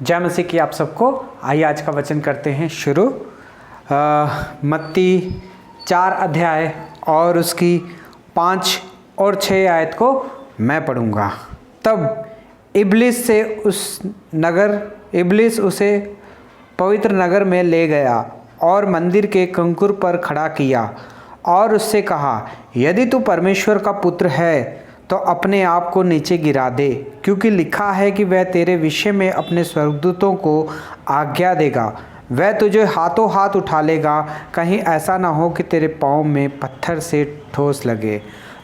जय मसीह की आप सबको। आइए आज का वचन करते हैं शुरू। मत्ती 4 अध्याय और उसकी 5 और 6 आयत को मैं पढ़ूंगा। तब इब्लीस उसे पवित्र नगर में ले गया और मंदिर के कंकुर पर खड़ा किया और उससे कहा, यदि तू परमेश्वर का पुत्र है तो अपने आप को नीचे गिरा दे, क्योंकि लिखा है कि वह तेरे विषय में अपने स्वर्गदूतों को आज्ञा देगा, वह तुझे हाथों हाथ उठा लेगा, कहीं ऐसा ना हो कि तेरे पाँव में पत्थर से ठोस लगे।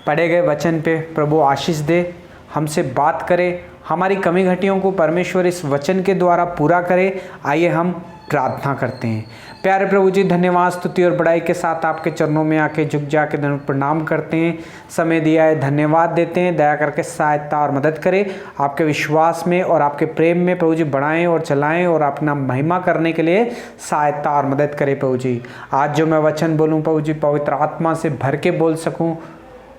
पढ़े गए वचन पे प्रभु आशीष दे, हमसे बात करे, हमारी कमी घटियों को परमेश्वर इस वचन के द्वारा पूरा करे। आइए हम प्रार्थना करते हैं। प्यारे प्रभु जी, धन्यवाद, स्तुति और बड़ाई के साथ आपके चरणों में आके झुक जाके धन्यवाद प्रणाम करते हैं। समय दिया है, धन्यवाद देते हैं। दया करके सहायता और मदद करें, आपके विश्वास में और आपके प्रेम में प्रभु जी बढ़ाएं और चलाएं और अपना महिमा करने के लिए सहायता और मदद करें। प्रभु जी, आज जो मैं वचन बोलूँ प्रभु जी, पवित्र आत्मा से भर के बोल सकूँ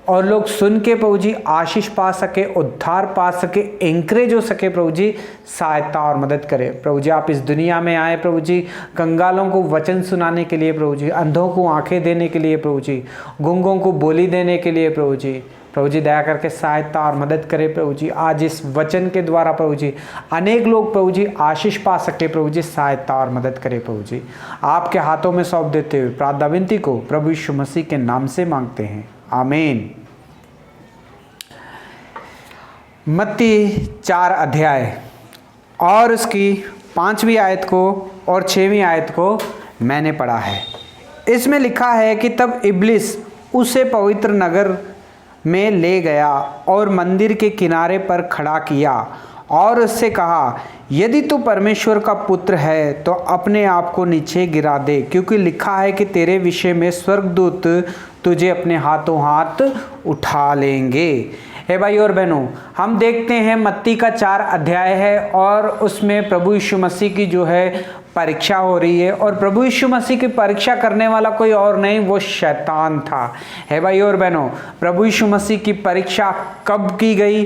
और लोग सुन के प्रभु जी आशीष पा सके, उद्धार पा सके, एंकरेज हो सके। प्रभु जी सहायता और मदद करें। प्रभु जी, आप इस दुनिया में आए प्रभु जी, कंगालों को वचन सुनाने के लिए प्रभु जी, अंधों को आंखें देने के लिए प्रभु जी, गूंगों को बोली देने के लिए प्रभु जी। प्रभु जी दया करके सहायता और मदद करें। प्रभु जी आज इस वचन के द्वारा प्रभु जी अनेक लोग प्रभु जी आशीष पा सके। प्रभु जी सहायता और मदद करें। प्रभु जी आपके हाथों में सौंप देते हुए प्रार्थना विनती को प्रभु यीशु मसीह के नाम से मांगते हैं, आमीन। मत्ती 4 अध्याय और उसकी 5वीं आयत को और 6वीं आयत को मैंने पढ़ा है। इसमें लिखा है कि तब इब्लीस उसे पवित्र नगर में ले गया और मंदिर के किनारे पर खड़ा किया और उससे कहा, यदि तू परमेश्वर का पुत्र है तो अपने आप को नीचे गिरा दे, क्योंकि लिखा है कि तेरे विषय में स्वर्गदूत तुझे अपने हाथों हाथ उठा लेंगे। हे भाई और बहनों, हम देखते हैं मत्ती का 4 अध्याय है और उसमें प्रभु यीशु मसीह की जो है परीक्षा हो रही है और प्रभु यीशु मसीह की परीक्षा करने वाला कोई और नहीं, वो शैतान था। हे भाई और बहनों, प्रभु यीशु मसीह की परीक्षा कब की गई,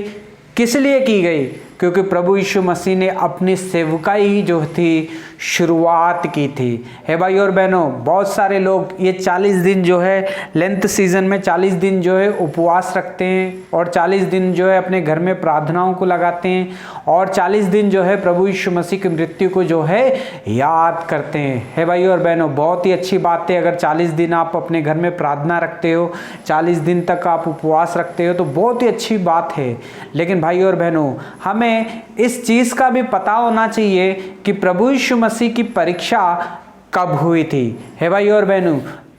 किस लिए की गई? क्योंकि प्रभु यीशु मसीह ने अपनी सेवकाई जो थी शुरुआत की थी। हे भाई और बहनों, बहुत सारे लोग ये 40 दिन जो है लेंथ सीजन में 40 दिन जो है उपवास रखते हैं और 40 दिन जो है अपने घर में प्रार्थनाओं को लगाते हैं और 40 दिन जो है प्रभु यीशु मसीह की मृत्यु को जो है याद करते हैं। हे भाई और बहनों, बहुत ही अच्छी बात है। अगर 40 दिन आप अपने घर में प्रार्थना रखते हो, 40 दिन तक आप उपवास रखते हो तो बहुत ही अच्छी बात है। लेकिन भाई और बहनों, हमें इस चीज का भी पता होना चाहिए कि प्रभु यीशु मसीह की परीक्षा कब हुई थी। हे भाई और बहनों,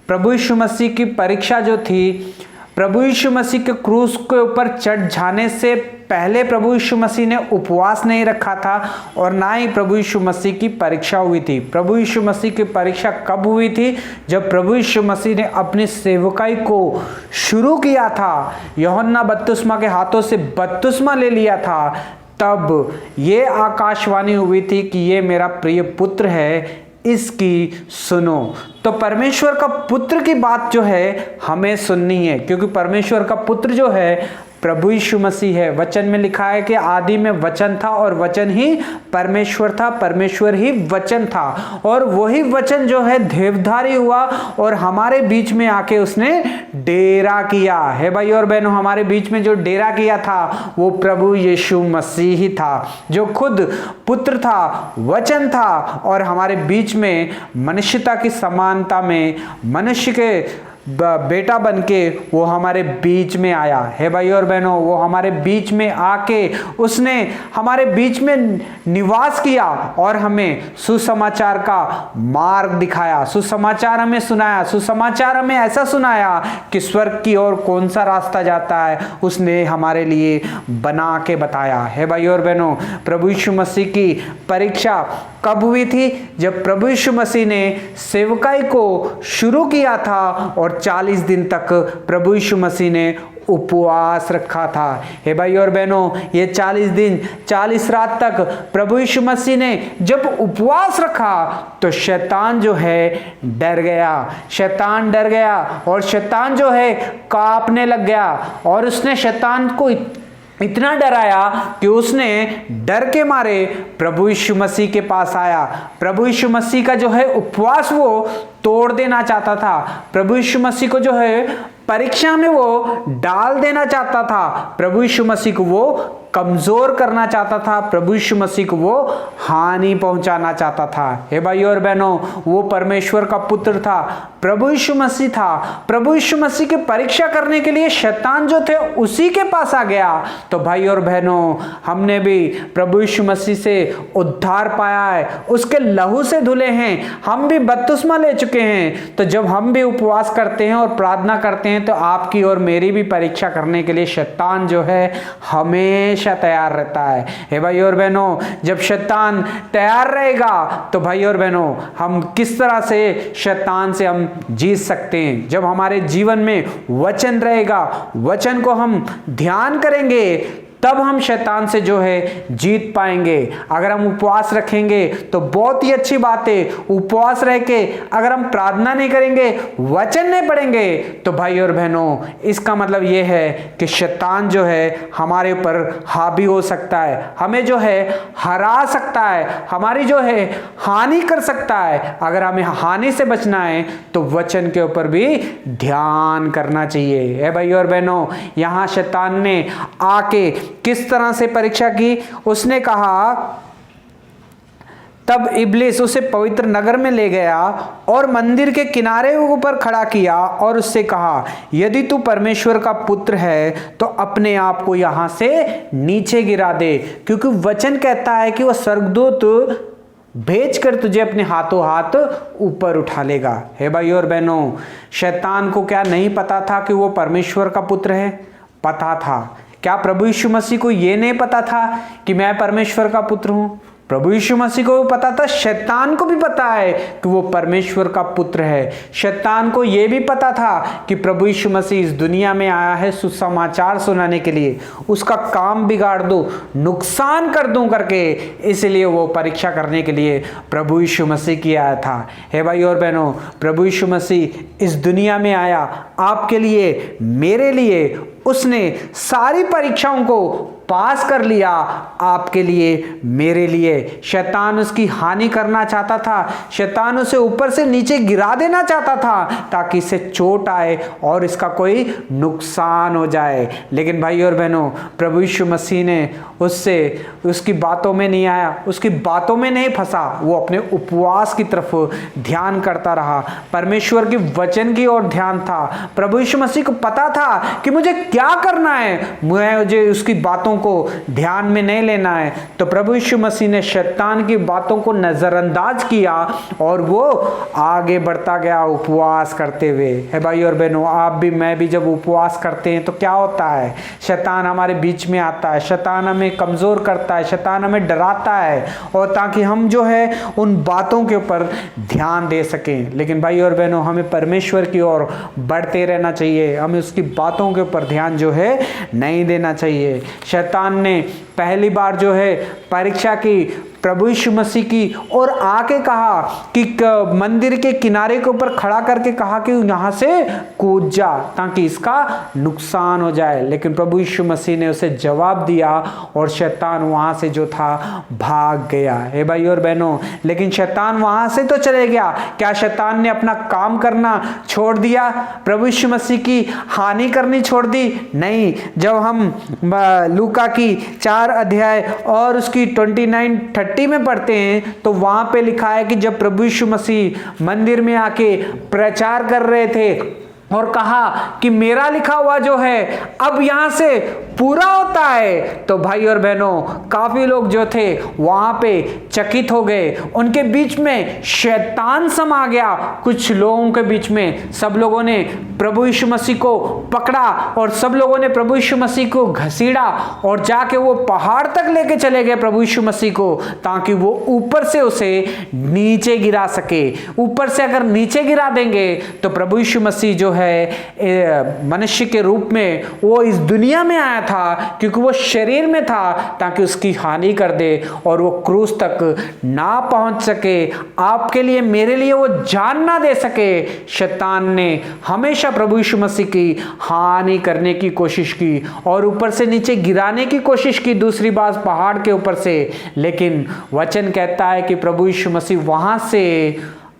प्रभु यीशु मसीह की परीक्षा जो थी, प्रभु यीशु मसीह के क्रूस के ऊपर चढ़ जाने से पहले प्रभु यीशु मसीह ने उपवास नहीं रखा था और ना ही प्रभु यीशु मसीह की परीक्षा हुई थी। प्रभु यीशु मसीह की परीक्षा कब हुई थी? जब प्रभु यीशु मसीह ने अपनी सेवकाई को शुरू किया था, यूहन्ना बपतिस्मा के हाथों से बपतिस्मा ले लिया था, तब ये आकाशवाणी हुई थी कि ये मेरा प्रिय पुत्र है, इसकी सुनो। तो परमेश्वर का पुत्र की बात जो है हमें सुननी है, क्योंकि परमेश्वर का पुत्र जो है प्रभु यीशु मसीह है। वचन में लिखा है कि आदि में वचन था और वचन ही परमेश्वर था, परमेश्वर ही वचन था और वही वचन जो है देवधारी हुआ और हमारे बीच में आके उसने डेरा किया। है भाई और बहनों, हमारे बीच में जो डेरा किया था वो प्रभु यीशु मसीह ही था, जो खुद पुत्र था, वचन था और हमारे बीच में मनुष्यता की समानता में मनुष्य के बेटा बनके वो हमारे बीच में आया। है भाई और बहनों, वो हमारे बीच में आके उसने हमारे बीच में निवास किया और हमें सुसमाचार का मार्ग दिखाया, सुसमाचार हमें सुनाया, सुसमाचार हमें ऐसा सुनाया कि स्वर्ग की ओर कौन सा रास्ता जाता है उसने हमारे लिए बना के बताया। है भाई और बहनों, प्रभु यीशु मसीह की परीक्षा कब हुई थी? जब प्रभु यीशु मसीह ने सेवकाई को शुरू किया था और 40 दिन तक प्रभु यीशु मसीह ने उपवास रखा था। हे भाई और बहनों, ये 40 दिन 40 रात तक प्रभु यीशु मसीह ने जब उपवास रखा तो शैतान जो है डर गया, शैतान डर गया और शैतान जो है कांपने लग गया और उसने शैतान को इतना डराया कि उसने डर के मारे प्रभु यीशु मसीह के पास आया। प्रभु यीशु मसीह का जो है उपवास वो तोड़ देना चाहता था। प्रभु यीशु मसीह को जो है परीक्षा में वो डाल देना चाहता था। प्रभु यीशु मसीह को वो कमजोर करना चाहता था। प्रभु यीशु मसीह को वो हानि पहुंचाना चाहता था। हे भाइयों और बहनों, वो परमेश्वर का पुत्र था, प्रभु यीशु मसीह था। प्रभु यीशु मसीह की परीक्षा करने के लिए शैतान जो थे उसी के पास आ गया। तो भाइयों और बहनों, हमने भी प्रभु यीशु मसीह से उद्धार पाया है, उसके लहू से धुले हैं, हम भी बपतिस्मा ले चुके हैं। तो जब हम भी उपवास करते हैं और प्रार्थना करते हैं तो आपकी और मेरी भी परीक्षा करने के लिए शैतान जो है हमेशा तैयार रहता है। हे भाइयों और बहनों, जब शैतान तैयार रहेगा तो भाइयों और बहनों, हम किस तरह से शैतान से हम जीत सकते हैं। जब हमारे जीवन में वचन रहेगा, वचन को हम ध्यान करेंगे, तब हम शैतान से जो है जीत पाएंगे। अगर हम उपवास रखेंगे तो बहुत ही अच्छी बात है। उपवास रह के अगर हम प्रार्थना नहीं करेंगे, वचन नहीं पढ़ेंगे, तो भाई और बहनों, इसका मतलब ये है कि शैतान जो है हमारे ऊपर हावी हो सकता है, हमें जो है हरा सकता है, हमारी जो है हानि कर सकता है। अगर हमें हानि से बचना है तो वचन के ऊपर भी ध्यान करना चाहिए। भाई और बहनों, यहाँ शैतान ने आके किस तरह से परीक्षा की, उसने कहा, तब इब्लिस उसे पवित्र नगर में ले गया और मंदिर के किनारे ऊपर खड़ा किया और उससे कहा, यदि तू परमेश्वर का पुत्र है तो अपने आप को यहां से नीचे गिरा दे, क्योंकि वचन कहता है कि वह स्वर्गदूत भेजकर तुझे अपने हाथों हाथ ऊपर उठा लेगा। हे भाई और बहनों, शैतान को क्या नहीं पता था कि वो परमेश्वर का पुत्र है? पता था। क्या प्रभु यीशु मसीह को यह नहीं पता था कि मैं परमेश्वर का पुत्र हूं? प्रभु यीशु मसीह को भी पता था, शैतान को भी पता है कि वो परमेश्वर का पुत्र है। शैतान को यह भी पता था कि प्रभु यीशु मसीह इस दुनिया में आया है सुसमाचार सुनाने के लिए, उसका काम बिगाड़ दूं, नुकसान कर दूं करके, इसलिए वो परीक्षा करने के लिए प्रभु यीशु मसीह की आया था। हे भाई और बहनों, प्रभु यीशु मसीह इस दुनिया में आया आपके लिए, मेरे लिए। उसने सारी परीक्षाओं को पास कर लिया, आपके लिए, मेरे लिए। शैतान उसकी हानि करना चाहता था, शैतान उसे ऊपर से नीचे गिरा देना चाहता था ताकि इसे चोट आए और इसका कोई नुकसान हो जाए। लेकिन भाई और बहनों, प्रभु यीशु मसीह ने उससे उसकी बातों में नहीं आया, उसकी बातों में नहीं फंसा, वो अपने उपवास की तरफ ध्यान करता रहा, परमेश्वर के वचन की ओर ध्यान था। प्रभु यीशु मसीह को पता था कि मुझे क्या करना है, मुझे उसकी बातों को ध्यान में नहीं लेना है। तो प्रभु यीशु मसीह ने शैतान की बातों को नजरअंदाज किया और वो आगे बढ़ता गया उपवास करते हुए। है भाई और बहनों, आप भी मैं भी जब उपवास करते हैं तो क्या होता है? शैतान हमारे बीच में आता है, शैतान हमें कमजोर करता है, शैतान हमें डराता है, और ताकि हम जो है उन बातों के ऊपर ध्यान दे सकें। लेकिन भाई और बहनों, हमें परमेश्वर की ओर बढ़ते रहना चाहिए, हमें उसकी बातों के ऊपर ध्यान जो है नहीं देना चाहिए। शैतान ने पहली बार जो है परीक्षा की प्रभु यीशु मसीह की और आके कहा कि मंदिर के किनारे के ऊपर खड़ा करके कहा कि यहाँ से कूद जा ताकि इसका नुकसान हो जाए। लेकिन प्रभु यीशु मसीह ने उसे जवाब दिया और शैतान वहाँ से जो था भाग गया। हे भाई और बहनों, लेकिन शैतान वहाँ से तो चले गया, क्या शैतान ने अपना काम करना छोड़ दिया? प्रभु यीशु मसीह की हानि करनी छोड़ दी? नहीं। जब हम लूका की 4 अध्याय और उसकी 29-30 में पढ़ते हैं तो वहां पे लिखा है कि जब प्रभु यीशु मसीह मंदिर में आके प्रचार कर रहे थे और कहा कि मेरा लिखा हुआ जो है अब यहां से पूरा होता है, तो भाई और बहनों, काफी लोग जो थे वहां पे चकित हो गए, उनके बीच में शैतान समा गया। कुछ लोगों के बीच में सब लोगों ने प्रभु यीशु मसीह को पकड़ा और सब लोगों ने प्रभु यीशु मसीह को घसीड़ा और जाके वो पहाड़ तक लेके चले गए प्रभु यीशु मसीह को, ताकि वो ऊपर से उसे नीचे गिरा सके। ऊपर से अगर नीचे गिरा देंगे तो प्रभु यीशु मसीह जो है है मनुष्य के रूप में वो इस दुनिया में आया था, क्योंकि वो शरीर में था ताकि उसकी हानि कर दे और वो क्रूस तक ना पहुंच सके, आपके लिए मेरे लिए वो जान ना दे सके। शैतान ने हमेशा प्रभु यीशु मसीह की हानि करने की कोशिश की और ऊपर से नीचे गिराने की कोशिश की, दूसरी बात पहाड़ के ऊपर से। लेकिन वचन कहता है कि प्रभु यीशु मसीह वहां से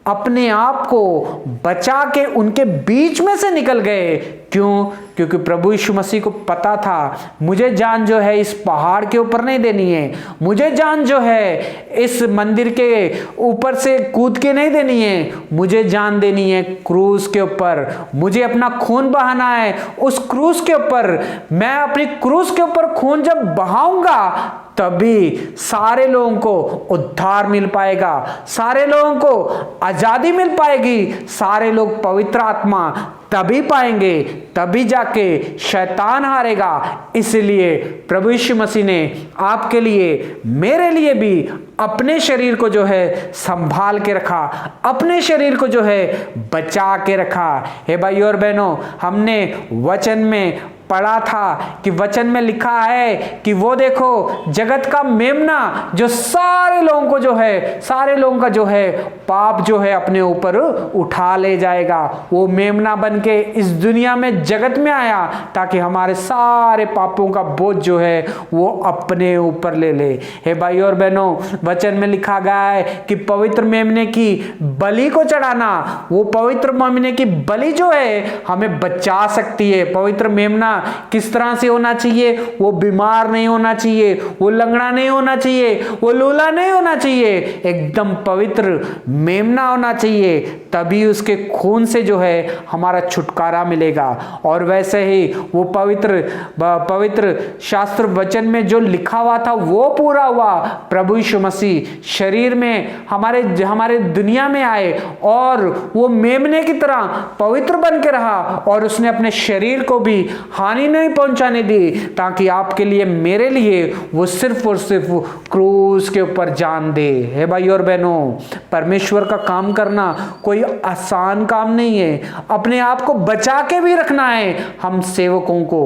अपने आप को बचा के उनके बीच में से निकल गए। क्यों? क्योंकि प्रभु यीशु मसीह को पता था मुझे जान जो है इस पहाड़ के ऊपर नहीं देनी है, मुझे जान जो है इस मंदिर के ऊपर से कूद के नहीं देनी है, मुझे जान देनी है क्रूस के ऊपर। मुझे अपना खून बहाना है उस क्रूस के ऊपर। मैं अपनी क्रूस के ऊपर खून जब बहाऊंगा तभी सारे लोगों को उद्धार मिल पाएगा, सारे लोगों को आजादी मिल पाएगी, सारे लोग पवित्र आत्मा तभी पाएंगे, तभी जाके शैतान हारेगा। इसलिए प्रभु यीशु मसीह ने आपके लिए मेरे लिए भी अपने शरीर को जो है संभाल के रखा, अपने शरीर को जो है बचा के रखा। हे भाई और बहनों, हमने वचन में पढ़ा था कि वचन में लिखा है कि वो देखो जगत का मेमना जो सारे लोगों को जो है, सारे लोगों का जो है पाप जो है अपने ऊपर उठा ले जाएगा। वो मेमना बन के इस दुनिया में जगत में आया ताकि हमारे सारे पापों का बोझ जो है वो अपने ऊपर ले ले। हे भाई और बहनों, वचन में लिखा गया है कि पवित्र मेमने की बलि को चढ़ाना, वो पवित्र मेमने की बलि जो है हमें बचा सकती है। पवित्र मेमना किस तरह से होना चाहिए? वो बीमार नहीं होना चाहिए, वो लंगड़ा नहीं होना चाहिए, वो लूला नहीं होना चाहिए, एकदम पवित्र मेमना होना चाहिए। तभी उसके खून से जो है हमारा छुटकारा मिलेगा। और वैसे ही वो पवित्र शास्त्र वचन में जो लिखा हुआ था वो पूरा हुआ। प्रभु यीशु मसीह शरीर में हमारे दुनिया में आए और वो मेमने की तरह पवित्र बन के रहा और उसने अपने शरीर को भी हानि नहीं पहुंचाने दी, ताकि आपके लिए मेरे लिए वो सिर्फ और सिर्फ क्रूस के ऊपर जान दे। हे भाई और बहनों, परमेश्वर का काम करना कोई आसान काम नहीं है। अपने आप को बचा के भी रखना है हम सेवकों को।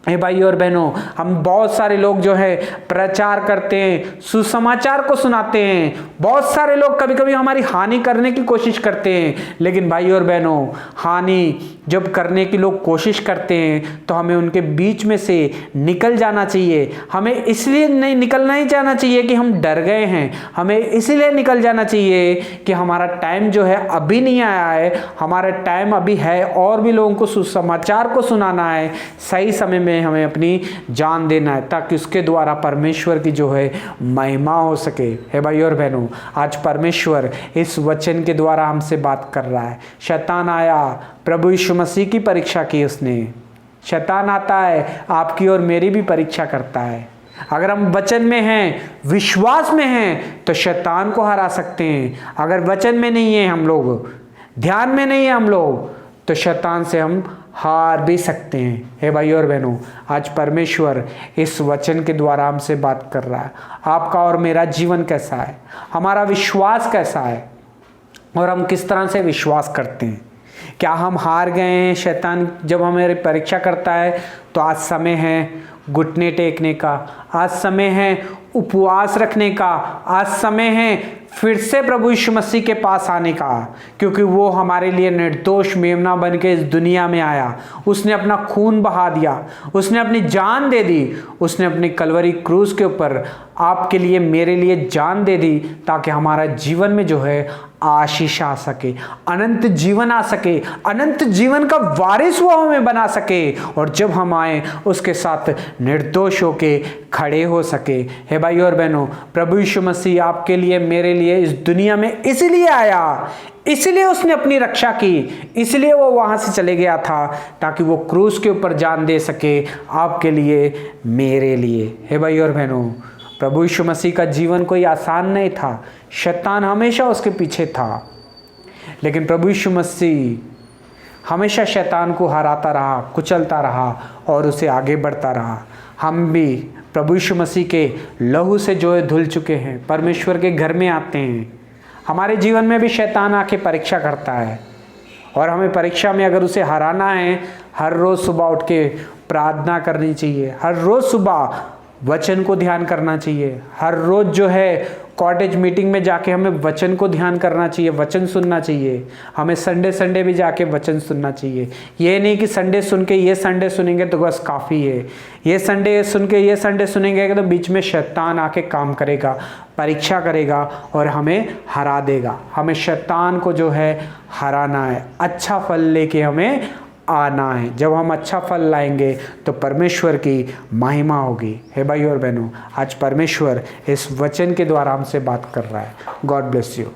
हे भाई और बहनों, हम बहुत सारे लोग जो है प्रचार करते हैं, सुसमाचार को सुनाते हैं। बहुत सारे लोग कभी कभी हमारी हानि करने की कोशिश करते हैं। लेकिन भाई और बहनों, हानि जब करने की लोग कोशिश करते हैं तो हमें उनके बीच में से निकल जाना चाहिए। हमें इसलिए नहीं निकलना ही जाना चाहिए कि हम डर गए हैं, हमें इसलिए निकल जाना चाहिए कि हमारा टाइम जो है अभी नहीं आया है, हमारा टाइम अभी है और भी लोगों को सुसमाचार को सुनाना है। सही समय में हमें अपनी जान देना है ताकि उसके द्वारा परमेश्वर की जो है महिमा हो सके। हे भाई और बहनों, आज परमेश्वर इस वचन के द्वारा हमसे बात कर रहा है। शैतान आया, प्रभु यीशु मसीह की परीक्षा की उसने। शैतान आता है, आपकी और मेरी भी परीक्षा करता है। अगर हम वचन में हैं, विश्वास में हैं, तो शैतान को हरा सकते हैं। अगर वचन में नहीं है हम लोग, ध्यान में नहीं है हम लोग, तो शैतान से हम हार भी सकते हैं। हे भाई और बहनों, आज परमेश्वर इस वचन के द्वारा हमसे बात कर रहा है। आपका और मेरा जीवन कैसा है, हमारा विश्वास कैसा है और हम किस तरह से विश्वास करते हैं। क्या हम हार गए हैं? शैतान जब हमारी परीक्षा करता है तो आज समय है घुटने टेकने का, आज समय है उपवास रखने का, आज समय है फिर से प्रभु यीशु मसीह के पास आने का, क्योंकि वो हमारे लिए निर्दोष मेमना बन के इस दुनिया में आया। उसने अपना खून बहा दिया, उसने अपनी जान दे दी, उसने अपनी कलवरी क्रूस के ऊपर आपके लिए मेरे लिए जान दे दी, ताकि हमारा जीवन में जो है आशीष आ सके, अनंत जीवन आ सके, अनंत जीवन का वारिस वो हमें बना सके और जब हम आए उसके साथ निर्दोष होके खड़े हो सके। हे भाई और बहनों, प्रभु यीशु मसीह आपके लिए मेरे लिए इस दुनिया में इसलिए आया, इसलिए उसने अपनी रक्षा की, इसलिए वो वहां से चले गया था ताकि वो क्रूस के ऊपर जान दे सके आपके लिए, मेरे लिए। हे भाई और बहनों, प्रभु यीशु मसीह का जीवन कोई आसान नहीं था। शैतान हमेशा उसके पीछे था, लेकिन प्रभु यीशु मसीह हमेशा शैतान को हराता रहा, कुचलता रहा और उसे आगे बढ़ता रहा। हम भी प्रभु यीशु मसीह के लहू से जो है धुल चुके हैं, परमेश्वर के घर में आते हैं। हमारे जीवन में भी शैतान आके परीक्षा करता है और हमें परीक्षा में अगर उसे हराना है, हर रोज़ सुबह उठ के प्रार्थना करनी चाहिए, हर रोज़ सुबह वचन को ध्यान करना चाहिए, हर रोज़ जो है कॉटेज मीटिंग में जाके हमें वचन को ध्यान करना चाहिए, वचन सुनना चाहिए। हमें संडे भी जाके वचन सुनना चाहिए। ये नहीं कि संडे सुन के ये संडे सुनेंगे तो बस काफ़ी है, ये संडे सुन के ये संडे सुनेंगे तो बीच में शैतान आके काम करेगा, परीक्षा करेगा और हमें हरा देगा। हमें शैतान को जो है हराना है, अच्छा फल लेके हमें आना है। जब हम अच्छा फल लाएंगे तो परमेश्वर की महिमा होगी। हे भाई और बहनों, आज परमेश्वर इस वचन के द्वारा हमसे बात कर रहा है। God bless you.